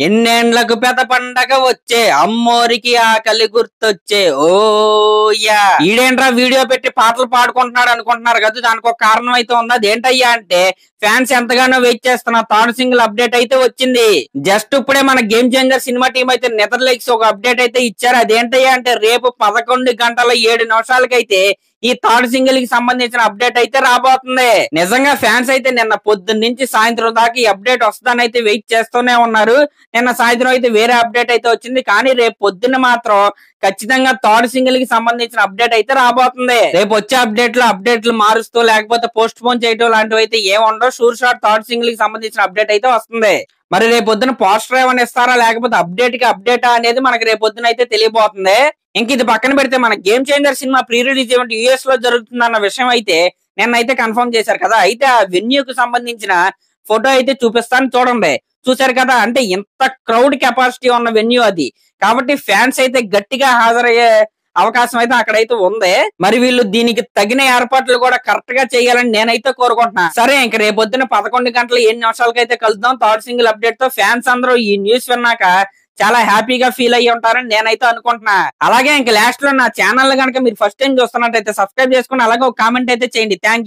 ఎన్నేండ్లకు పెద్ద పండగ వచ్చే అమ్మోరికి ఆకలి గుర్తొచ్చే ఓ యా ఈడేంట్రా వీడియో పెట్టి పాటలు పాడుకుంటున్నాడు అనుకుంటున్నారు కదా. దానికి ఒక కారణం అయితే ఉంది. అదేంటయ్యా అంటే ఫ్యాన్స్ ఎంతగానో వెయిట్ చేస్తున్న థర్డ్ సింగిల్ అప్డేట్ అయితే వచ్చింది. జస్ట్ ఇప్పుడే మన గేమ్ చేంజర్ సినిమా టీం అయితే నిద్రలేక్స్ ఒక అప్డేట్ అయితే ఇచ్చారు. అదేంటయ్యా అంటే రేపు 11 గంటల 7 నిమిషాలకైతే ఈ థర్డ్ సింగిల్ కి సంబంధించిన అప్డేట్ అయితే రాబోతుంది. నిజంగా ఫ్యాన్స్ అయితే నిన్న పొద్దున్న నుంచి సాయంత్రం దాకా ఈ అప్డేట్ వస్తుందని అయితే వెయిట్ చేస్తూనే ఉన్నారు. నిన్న సాయంత్రం అయితే వేరే అప్డేట్ అయితే వచ్చింది. కానీ రేపు పొద్దున్న మాత్రం ఖచ్చితంగా థర్డ్ సింగిల్ కి సంబంధించిన అప్డేట్ అయితే రాబోతుంది. రేపు వచ్చే అప్డేట్లు మారుస్తూ లేకపోతే పోస్ట్ పోన్ చేయడం లాంటివి అయితే ఏముండవు. షూర్ షాట్ థర్డ్ సింగిల్ కి సంబంధించిన అప్డేట్ అయితే వస్తుంది. మరి రేపు పొద్దున పోస్టర్ ఏమైనా ఇస్తారా లేకపోతే అప్డేటా అనేది మనకి రేపు పొద్దున అయితే తెలియబోతుంది. ఇంక ఇది పక్కన పెడితే మన game changer cinema pre release event US లో జరుగుతుందన్న విషయం అయితే నిన్నైతే కన్ఫర్మ్ చేశారు కదా. అయితే ఆ వెన్యూకి సంబంధించిన ఫోటో అయితే చూపిస్తాను చూడండి. చూశారు కదా, అంటే ఇంత క్రౌడ్ కెపాసిటీ ఉన్న వెన్యూ అది. కాబట్టి ఫ్యాన్స్ అయితే గట్టిగా హాజరయ్యే అవకాశం అయితే అక్కడైతే ఉంది. మరి వీళ్ళు దీనికి తగిన ఏర్పాట్లు కూడా కరెక్ట్ గా చేయాలని నేనైతే కోరుకుంటున్నా. సరే, ఇంక రేపొద్దున 11 గంటల 7 నిమిషాలకైతే కలుద్దాం థర్డ్ సింగిల్ అప్డేట్ తో. ఫ్యాన్స్ అందరూ ఈ న్యూస్ విన్నాక చాలా హ్యాపీగా ఫీల్ అయ్యి ఉంటారని నేనైతే అనుకుంటున్నా. అలాగే ఇంక లాస్ట్ లో నా ఛానల్ కనుక మీరు ఫస్ట్ టైం చూస్తున్నట్టయితే సబ్స్క్రైబ్ చేసుకుని అలాగే ఒక కామెంట్ అయితే చేయండి. Thank you.